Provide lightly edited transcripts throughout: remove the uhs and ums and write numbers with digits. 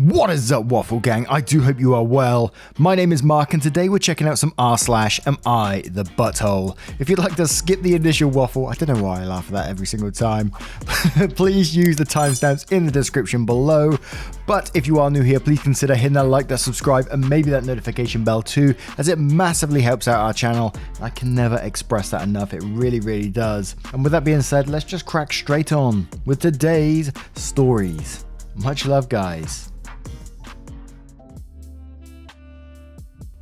What is up, Waffle Gang? I do hope you are well. My name is Mark and today we're checking out some r/am I the butthole. If you'd like to skip the initial waffle, I don't know why I laugh at that every single time, please use the timestamps in the description below. But if you are new here, please consider hitting that like, that subscribe, and maybe that notification bell too, as it massively helps out our channel. I can never express that enough, it really does. And with that being said, let's just crack straight on with today's stories. Much love, guys.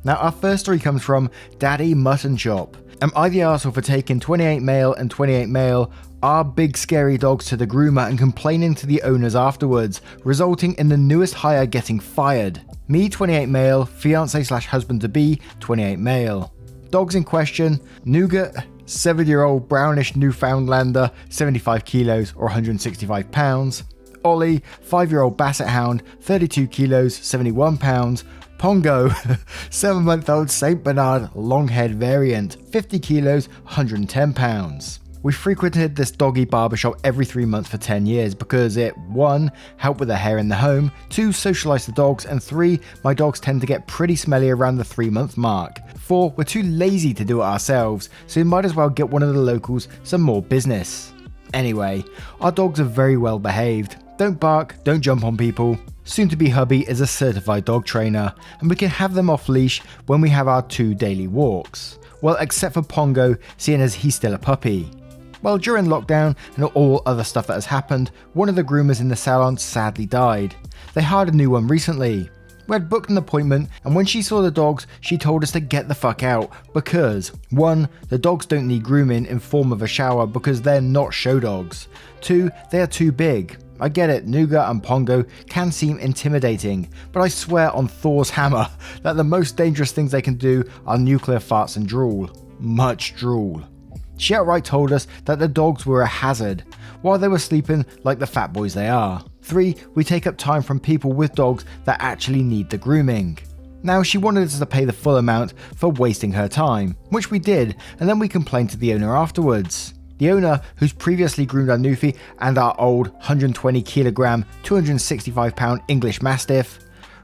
Now, our first story comes from Daddy Mutton Chop. Am I the arsehole for taking 28 male and 28 male, our big scary dogs to the groomer and complaining to the owners afterwards, resulting in the newest hire getting fired? Me, 28 male, fiance/husband-to-be, 28 male. Dogs in question: Nougat, 7-year-old brownish Newfoundlander, 75 kilos or 165 pounds. Ollie, 5-year-old Basset Hound, 32 kilos, 71 pounds. Pongo, 7-month-old St. Bernard long-haired variant, 50 kilos, 110 pounds. We frequented this doggy barbershop every 3 months for 10 years because it 1. Helped with the hair in the home, 2. Socialized the dogs, and 3. My dogs tend to get pretty smelly around the 3-month mark. 4. We're too lazy to do it ourselves, so we might as well get one of the locals some more business. Anyway, our dogs are very well behaved. Don't bark, don't jump on people. Soon-to-be hubby is a certified dog trainer, and we can have them off leash when we have our 2 daily walks. Well, except for Pongo, seeing as he's still a puppy. Well, during lockdown and all other stuff that has happened, one of the groomers in the salon sadly died. They hired a new one recently. We had booked an appointment, and when she saw the dogs, she told us to get the fuck out because 1. The dogs don't need grooming in form of a shower because they're not show dogs. 2. They are too big. I get it, Nougat and Pongo can seem intimidating, but I swear on Thor's hammer that the most dangerous things they can do are nuclear farts and drool. Much drool. She outright told us that the dogs were a hazard, while they were sleeping like the fat boys they are. 3. We take up time from people with dogs that actually need the grooming. Now, she wanted us to pay the full amount for wasting her time, which we did, and then we complained to the owner afterwards. The owner, who's previously groomed our Newfie and our old 120 kilogram, 265 pound English Mastiff,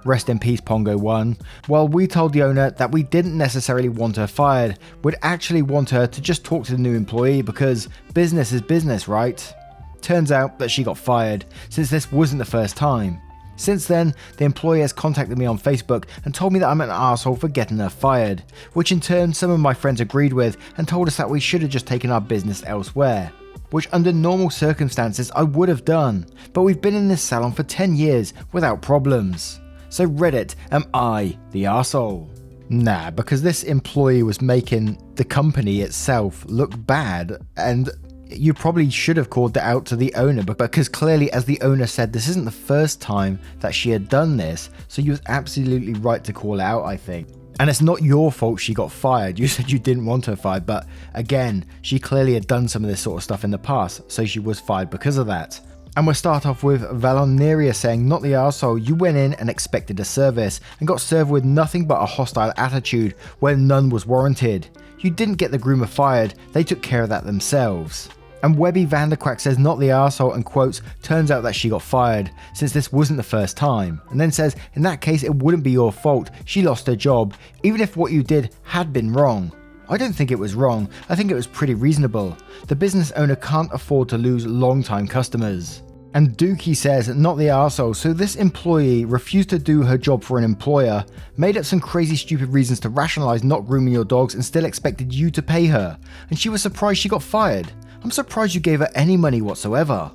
rest in peace Pongo 1, while we told the owner that we didn't necessarily want her fired, we'd actually want her to just talk to the new employee because business is business, right? Turns out that she got fired, since this wasn't the first time. Since then, the employee has contacted me on Facebook and told me that I'm an arsehole for getting her fired, which in turn some of my friends agreed with and told us that we should have just taken our business elsewhere, which under normal circumstances I would have done, but we've been in this salon for 10 years without problems. So Reddit, am I the arsehole? Nah, because this employee was making the company itself look bad, and you probably should have called that out to the owner, but because clearly, as the owner said, this isn't the first time that she had done this, so you was absolutely right to call out, I think. And it's not your fault she got fired. You said you didn't want her fired, but again, she clearly had done some of this sort of stuff in the past, so she was fired because of that. And we'll start off with Valoneria saying, not the arsehole, you went in and expected a service and got served with nothing but a hostile attitude where none was warranted. You didn't get the groomer fired, they took care of that themselves. And Webby Vanderquack says, not the arsehole, and quotes, turns out that she got fired, since this wasn't the first time, and then says, in that case it wouldn't be your fault, she lost her job, even if what you did had been wrong. I don't think it was wrong, I think it was pretty reasonable. The business owner can't afford to lose long-time customers. And Dookie says, not the arsehole, so this employee refused to do her job for an employer, made up some crazy stupid reasons to rationalize not grooming your dogs and still expected you to pay her, and she was surprised she got fired. I'm surprised you gave her any money whatsoever.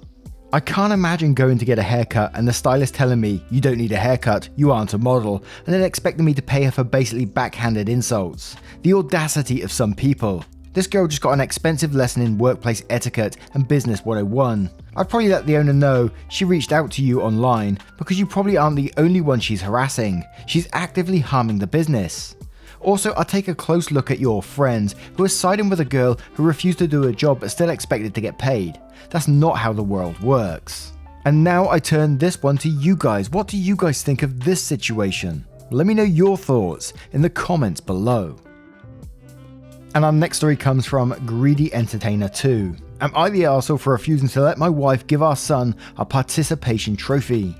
I can't imagine going to get a haircut and the stylist telling me, you don't need a haircut, you aren't a model, and then expecting me to pay her for basically backhanded insults. The audacity of some people. This girl just got an expensive lesson in workplace etiquette and business 101. I'd probably let the owner know she reached out to you online because you probably aren't the only one she's harassing. She's actively harming the business. Also, I'll take a close look at your friends who are siding with a girl who refused to do her job but still expected to get paid. That's not how the world works. And now I turn this one to you guys. What do you guys think of this situation? Let me know your thoughts in the comments below. And our next story comes from Greedy Entertainer 2. Am I the arsehole for refusing to let my wife give our son a participation trophy?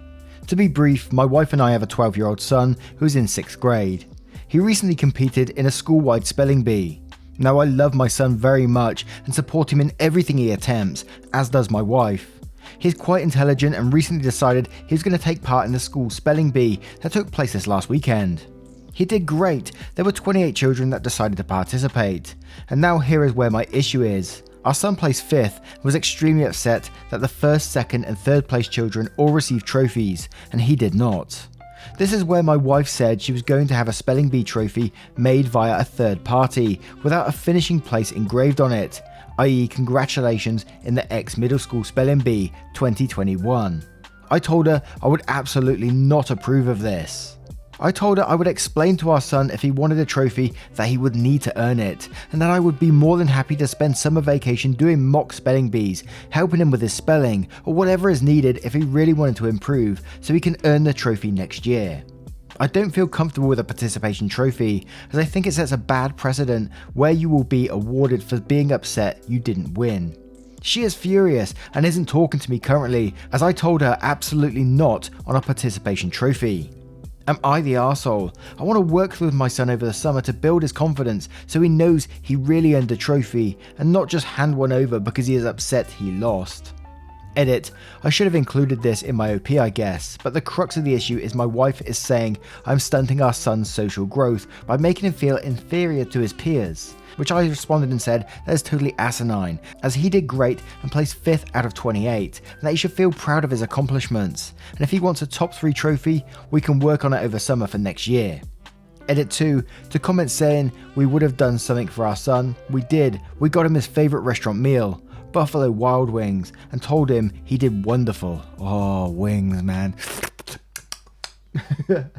To be brief, my wife and I have a 12-year-old son who's in 6th grade. He recently competed in a school-wide spelling bee. Now I love my son very much and support him in everything he attempts, as does my wife. He's quite intelligent and recently decided he was going to take part in the school spelling bee that took place this last weekend. He did great. There were 28 children that decided to participate. And now here is where my issue is. Our son placed 5th and was extremely upset that the 1st, 2nd and 3rd place children all received trophies and he did not. This is where my wife said she was going to have a spelling bee trophy made via a third party without a finishing place engraved on it, i.e. congratulations in the X Middle School Spelling Bee 2021. I told her I would absolutely not approve of this. I told her I would explain to our son if he wanted a trophy that he would need to earn it, and that I would be more than happy to spend summer vacation doing mock spelling bees, helping him with his spelling, or whatever is needed if he really wanted to improve so he can earn the trophy next year. I don't feel comfortable with a participation trophy, as I think it sets a bad precedent where you will be awarded for being upset you didn't win. She is furious and isn't talking to me currently, as I told her absolutely not on a participation trophy. Am I the arsehole? I want to work with my son over the summer to build his confidence so he knows he really earned a trophy and not just hand one over because he is upset he lost. Edit, I should have included this in my OP I guess, but the crux of the issue is my wife is saying I'm stunting our son's social growth by making him feel inferior to his peers, which I responded and said that is totally asinine, as he did great and placed 5th out of 28, and that he should feel proud of his accomplishments, and if he wants a top 3 trophy, we can work on it over summer for next year. Edit 2, to comment saying we would have done something for our son, we did, we got him his favourite restaurant meal, Buffalo Wild Wings, and told him he did wonderful. Oh, wings, man.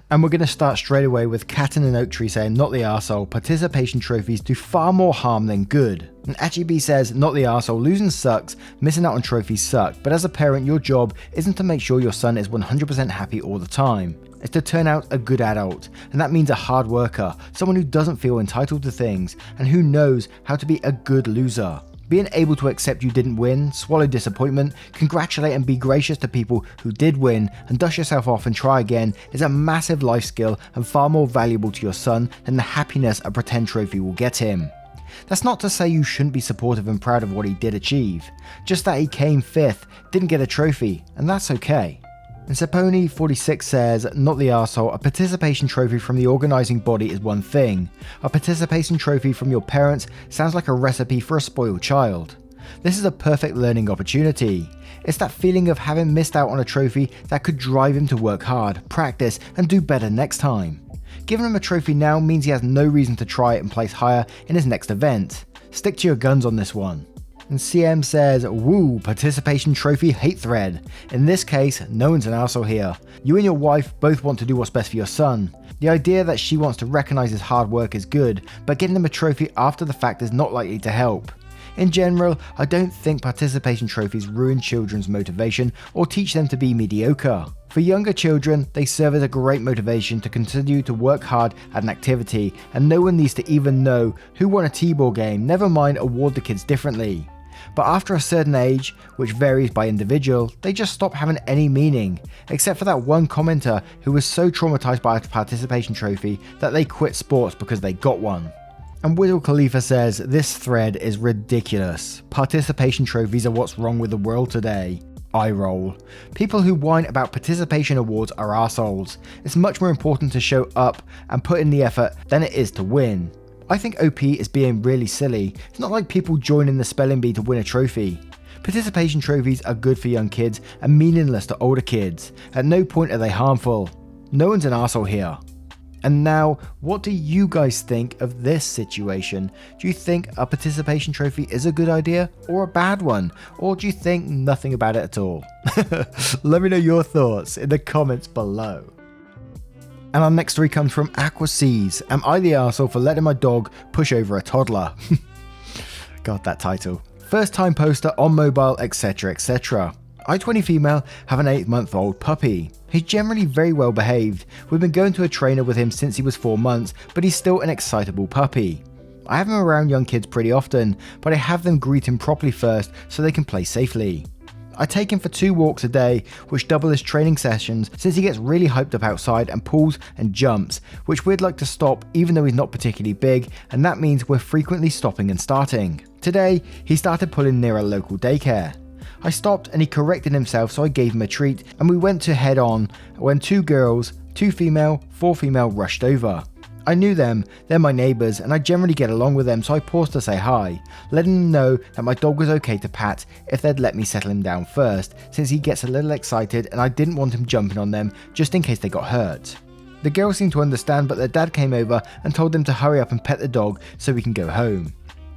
And we're going to start straight away with Cat in an Oak Tree saying, not the arsehole, participation trophies do far more harm than good. And Achibi says, not the arsehole, losing sucks, missing out on trophies suck, but as a parent your job isn't to make sure your son is 100% happy all the time. It's to turn out a good adult, and that means a hard worker, someone who doesn't feel entitled to things, and who knows how to be a good loser. Being able to accept you didn't win, swallow disappointment, congratulate and be gracious to people who did win, and dust yourself off and try again is a massive life skill and far more valuable to your son than the happiness a pretend trophy will get him. That's not to say you shouldn't be supportive and proud of what he did achieve, just that he came 5th, didn't get a trophy, and that's okay. And Saponi46 says, not the arsehole, a participation trophy from the organising body is one thing. A participation trophy from your parents sounds like a recipe for a spoiled child. This is a perfect learning opportunity. It's that feeling of having missed out on a trophy that could drive him to work hard, practice, and do better next time. Giving him a trophy now means he has no reason to try it and place higher in his next event. Stick to your guns on this one. And CM says, woo, participation trophy hate thread. In this case, no one's an arsehole here. You and your wife both want to do what's best for your son. The idea that she wants to recognise his hard work is good, but getting him a trophy after the fact is not likely to help. In general, I don't think participation trophies ruin children's motivation or teach them to be mediocre. For younger children, they serve as a great motivation to continue to work hard at an activity, and no one needs to even know who won a T-ball game, never mind award the kids differently. But after a certain age, which varies by individual, they just stop having any meaning, except for that one commenter who was so traumatized by a participation trophy that they quit sports because they got one. And Widow Khalifa says, this thread is ridiculous. Participation trophies are what's wrong with the world today. Eye roll. People who whine about participation awards are arseholes. It's much more important to show up and put in the effort than it is to win. I think OP is being really silly. It's not like people joining the spelling bee to win a trophy. Participation trophies are good for young kids and meaningless to older kids. At no point are they harmful. No one's an arsehole here. And now, what do you guys think of this situation? Do you think a participation trophy is a good idea or a bad one? Or do you think nothing about it at all? Let me know your thoughts in the comments below. And our next story comes from Aqua Seas. Am I the arsehole for letting my dog push over a toddler? God, that title. First time poster on mobile, etc, etc. I, 20 female, have an 8-month-old puppy. He's generally very well behaved. We've been going to a trainer with him since he was 4 months, but he's still an excitable puppy. I have him around young kids pretty often, but I have them greet him properly first so they can play safely. I take him for 2 walks a day, which double his training sessions since he gets really hyped up outside and pulls and jumps, which we'd like to stop even though he's not particularly big, and that means we're frequently stopping and starting. Today, he started pulling near a local daycare. I stopped and he corrected himself, so I gave him a treat and we went to head on when 2 girls, 2 female, 4 female rushed over. I knew them, they're my neighbours and I generally get along with them, so I paused to say hi, letting them know that my dog was okay to pat if they'd let me settle him down first, since he gets a little excited and I didn't want him jumping on them just in case they got hurt. The girls seemed to understand, but their dad came over and told them to hurry up and pet the dog so we can go home.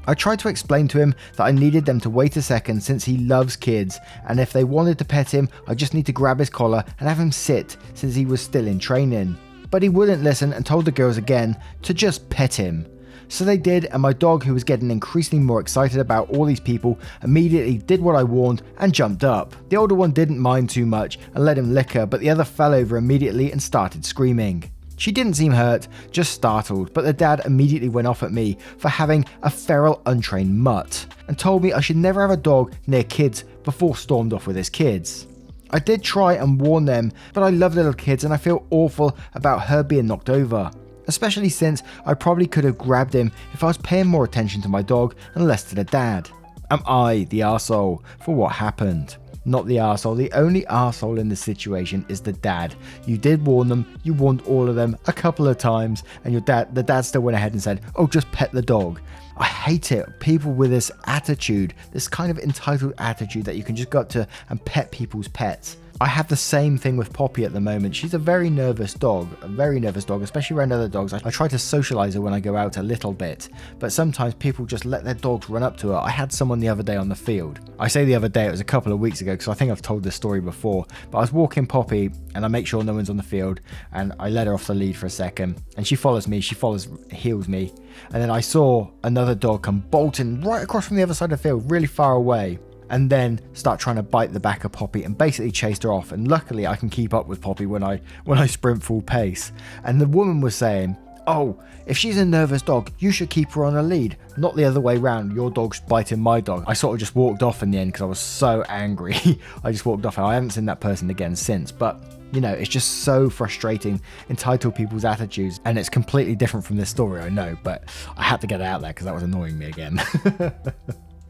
I tried to explain to him that I needed them to wait a second since he loves kids, and if they wanted to pet him, I just need to grab his collar and have him sit since he was still in training. But he wouldn't listen and told the girls again to just pet him. So they did, and my dog, who was getting increasingly more excited about all these people, immediately did what I warned and jumped up. The older one didn't mind too much and let him lick her, but the other fell over immediately and started screaming. She didn't seem hurt, just startled, but the dad immediately went off at me for having a feral untrained mutt and told me I should never have a dog near kids before stormed off with his kids. I did try and warn them, but I love little kids and I feel awful about her being knocked over, especially since I probably could have grabbed him if I was paying more attention to my dog and less to the dad. Am I the arsehole for what happened? Not the arsehole. The only arsehole in this situation is the dad. You did warn them, you warned all of them a couple of times, and the dad still went ahead and said, oh, just pet the dog. I hate it. People with this attitude, this kind of entitled attitude that you can just go up to and pet people's pets. I have the same thing with Poppy at the moment. She's a very nervous dog, especially around other dogs. I try to socialize her when I go out a little bit, but sometimes people just let their dogs run up to her. I had someone the other day on the field. I say the other day, it was a couple of weeks ago because I think I've told this story before, but I was walking Poppy and I make sure no one's on the field and I let her off the lead for a second and she follows me, heels me, and then I saw another dog come bolting right across from the other side of the field, really far away, and then start trying to bite the back of Poppy and basically chased her off. And luckily I can keep up with Poppy when I sprint full pace. And the woman was saying, oh, if she's a nervous dog, you should keep her on a lead, not the other way round. Your dog's biting my dog. I sort of just walked off in the end because I was so angry. I just walked off. I haven't seen that person again since, but you know, it's just so frustrating, entitled people's attitudes, and it's completely different from this story, I know, but I had to get it out there because that was annoying me again.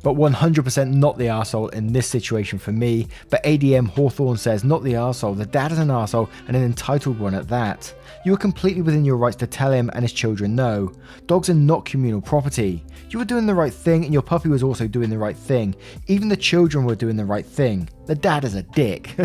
But 100% not the arsehole in this situation for me. But ADM Hawthorne says, not the arsehole. The dad is an arsehole and an entitled one at that. You are completely within your rights to tell him and his children no. Dogs are not communal property. You were doing the right thing and your puppy was also doing the right thing. Even the children were doing the right thing. The dad is a dick.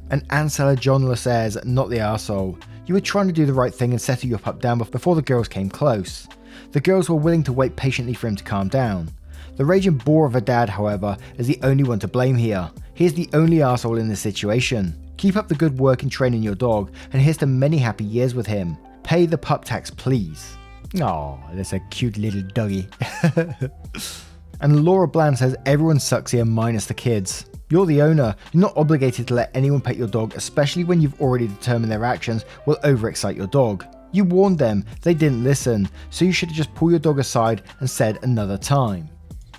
And Ansela Johnla says, not the arsehole. You were trying to do the right thing and settle your pup down before the girls came close. The girls were willing to wait patiently for him to calm down. The raging bore of a dad, however, is the only one to blame here. He is the only arsehole in this situation. Keep up the good work in training your dog, and here's to many happy years with him. Pay the pup tax, please. Aw, that's a cute little doggy. And Laura Bland says, everyone sucks here minus the kids. You're the owner. You're not obligated to let anyone pet your dog, especially when you've already determined their actions will overexcite your dog. You warned them, they didn't listen, so you should have just pulled your dog aside and said another time.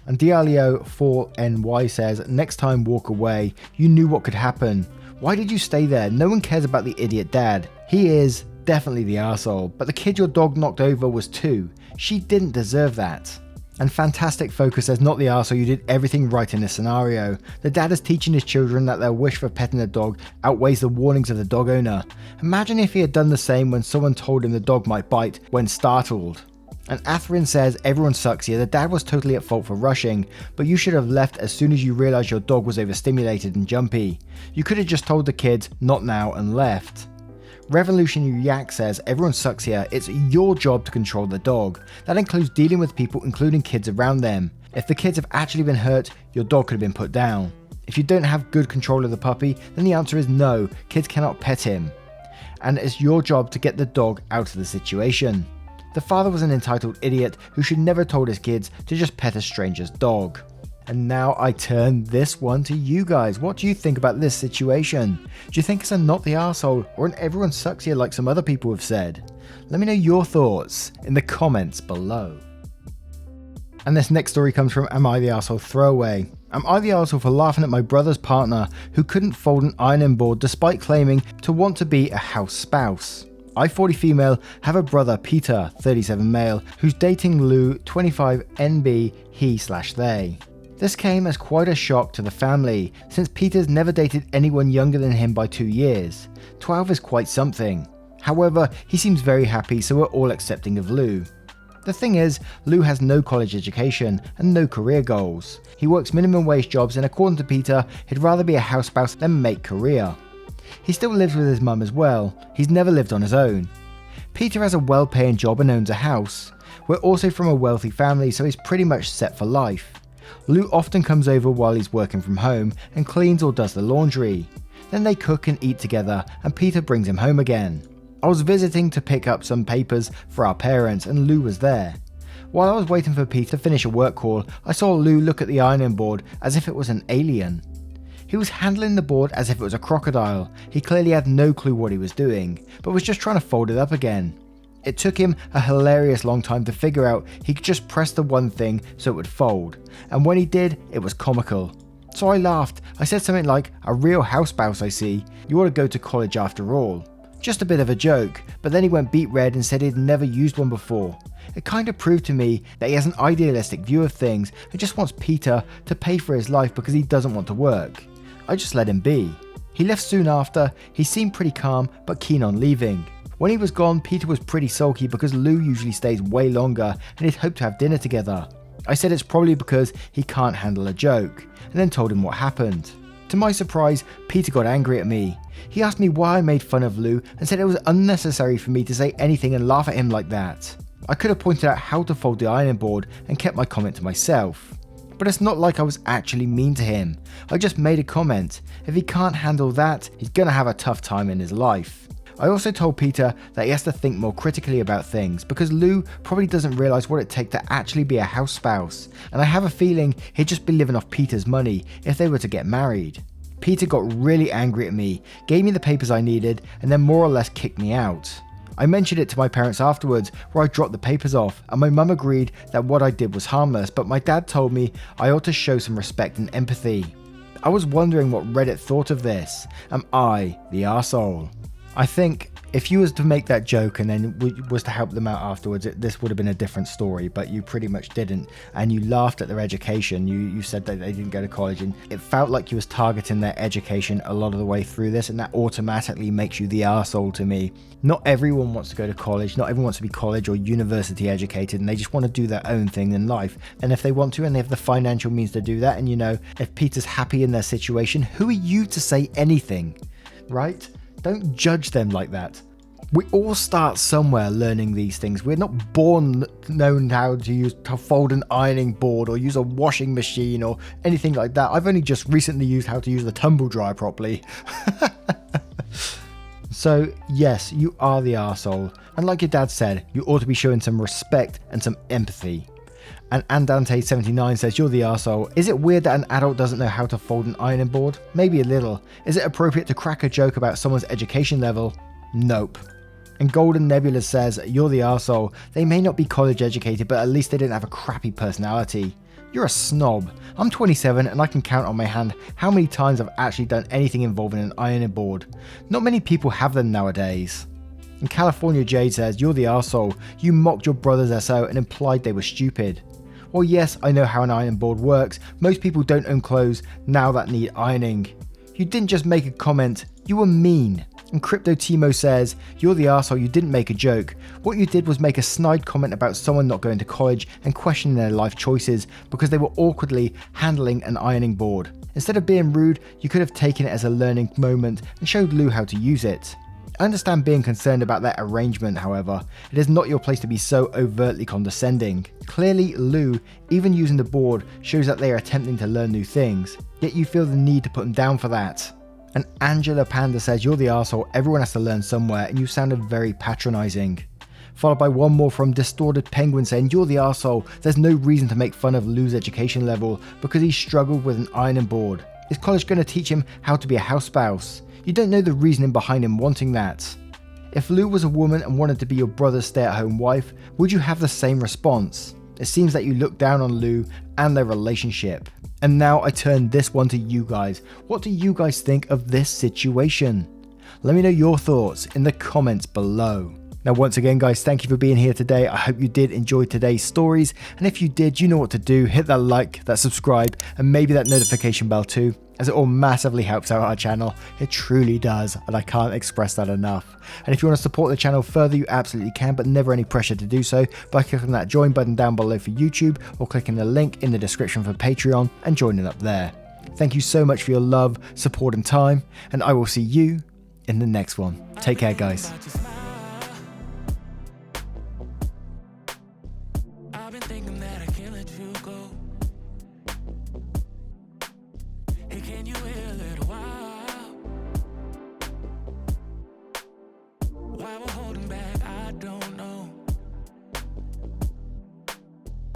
And Dialio4NY says, next time walk away, you knew what could happen. Why did you stay there? No one cares about the idiot dad. He is definitely the arsehole, but the kid your dog knocked over was 2. She didn't deserve that. And Fantastic Focus says, not the arsehole, you did everything right in this scenario. The dad is teaching his children that their wish for petting the dog outweighs the warnings of the dog owner. Imagine if he had done the same when someone told him the dog might bite when startled. And Atherin says, everyone sucks here. The dad was totally at fault for rushing, but you should have left as soon as you realized your dog was overstimulated and jumpy. You could have just told the kids, not now, and left. Revolutionary Yak says, everyone sucks here. It's your job to control the dog. That includes dealing with people, including kids around them. If the kids have actually been hurt, your dog could have been put down. If you don't have good control of the puppy, then the answer is no, kids cannot pet him. And it's your job to get the dog out of the situation. The father was an entitled idiot who should never have told his kids to just pet a stranger's dog. And now I turn this one to you guys. What do you think about this situation? Do you think it's a not the arsehole or an everyone sucks here like some other people have said? Let me know your thoughts in the comments below. And this next story comes from Am I the Arsehole Throwaway. Am I the arsehole for laughing at my brother's partner who couldn't fold an ironing board despite claiming to want to be a house spouse? I, 40 female, have a brother, Peter, 37 male, who's dating Lou, 25 NB, he/they. This came as quite a shock to the family, since Peter's never dated anyone younger than him by 2 years. 12 is quite something. However, he seems very happy, so we're all accepting of Lou. The thing is, Lou has no college education and no career goals. He works minimum wage jobs, and according to Peter, he'd rather be a house spouse than make career. He still lives with his mum as well. He's never lived on his own. Peter has a well-paying job and owns a house. We're also from a wealthy family, so he's pretty much set for life. Lou often comes over while he's working from home and cleans or does the laundry. Then they cook and eat together, and Peter brings him home again. I was visiting to pick up some papers for our parents, and Lou was there. While I was waiting for Peter to finish a work call, I saw Lou look at the ironing board as if it was an alien. He was handling the board as if it was a crocodile. He clearly had no clue what he was doing, but was just trying to fold it up again. It took him a hilarious long time to figure out he could just press the one thing so it would fold, and when he did, it was comical. So I laughed. I said something like, "A real house spouse, I see. You ought to go to college after all." Just a bit of a joke, but then he went beet red and said he'd never used one before. It kind of proved to me that he has an idealistic view of things and just wants Peter to pay for his life because he doesn't want to work. I just let him be. He left soon after. He seemed pretty calm but keen on leaving. When he was gone, Peter was pretty sulky because Lou usually stays way longer and he'd hoped to have dinner together. I said it's probably because he can't handle a joke, and then told him what happened. To my surprise, Peter got angry at me. He asked me why I made fun of Lou and said it was unnecessary for me to say anything and laugh at him like that. I could have pointed out how to fold the ironing board and kept my comment to myself. But it's not like I was actually mean to him. I just made a comment. If he can't handle that, he's gonna have a tough time in his life. I also told Peter that he has to think more critically about things because Lou probably doesn't realise what it takes to actually be a house spouse, and I have a feeling he'd just be living off Peter's money if they were to get married. Peter got really angry at me, gave me the papers I needed, and then more or less kicked me out. I mentioned it to my parents afterwards, where I dropped the papers off, and my mum agreed that what I did was harmless, but my dad told me I ought to show some respect and empathy. I was wondering what Reddit thought of this. Am I the arsehole? I think if you was to make that joke and then was to help them out afterwards, this would have been a different story, but you pretty much didn't, and you laughed at their education. You said that they didn't go to college, and it felt like you was targeting their education a lot of the way through this, and that automatically makes you the arsehole to me. Not everyone wants to go to college, not everyone wants to be college or university educated, and they just want to do their own thing in life. And if they want to and they have the financial means to do that, and if Peter's happy in their situation, who are you to say anything, right? Don't judge them like that. We all start somewhere learning these things. We're not born knowing how to fold an ironing board or use a washing machine or anything like that. I've only just recently used how to use the tumble dryer properly. So yes, you are the arsehole. And like your dad said, you ought to be showing some respect and some empathy. And Andante79 says, you're the arsehole. Is it weird that an adult doesn't know how to fold an ironing board? Maybe a little. Is it appropriate to crack a joke about someone's education level? Nope. And Golden Nebula says, you're the arsehole. They may not be college educated, but at least they didn't have a crappy personality. You're a snob. I'm 27 and I can count on my hand how many times I've actually done anything involving an ironing board. Not many people have them nowadays. And California Jade says, you're the arsehole. You mocked your brother's SO and implied they were stupid. Well, yes, I know how an ironing board works. Most people don't own clothes now that need ironing. You didn't just make a comment, you were mean. And Crypto Timo says, you're the arsehole, you didn't make a joke. What you did was make a snide comment about someone not going to college and questioning their life choices because they were awkwardly handling an ironing board. Instead of being rude, you could have taken it as a learning moment and showed Lou how to use it. I understand being concerned about that arrangement, however. It is not your place to be so overtly condescending. Clearly, Lou, even using the board, shows that they are attempting to learn new things, yet you feel the need to put them down for that. And Angela Panda says, you're the arsehole, everyone has to learn somewhere, and you sounded very patronising. Followed by one more from Distorted Penguin saying, you're the arsehole, there's no reason to make fun of Lou's education level because he struggled with an ironing board. Is college going to teach him how to be a house spouse? You don't know the reasoning behind him wanting that. If Lou was a woman and wanted to be your brother's stay-at-home wife, would you have the same response? It seems that you look down on Lou and their relationship. And now I turn this one to you guys. What do you guys think of this situation? Let me know your thoughts in the comments below. Now, once again, guys, thank you for being here today. I hope you did enjoy today's stories. And if you did, you know what to do. Hit that like, that subscribe, and maybe that notification bell too, as it all massively helps out our channel. It truly does, and I can't express that enough. And if you want to support the channel further, you absolutely can, but never any pressure to do so by clicking that join button down below for YouTube, or clicking the link in the description for Patreon and joining up there. Thank you so much for your love, support, and time, and I will see you in the next one. Take care, guys.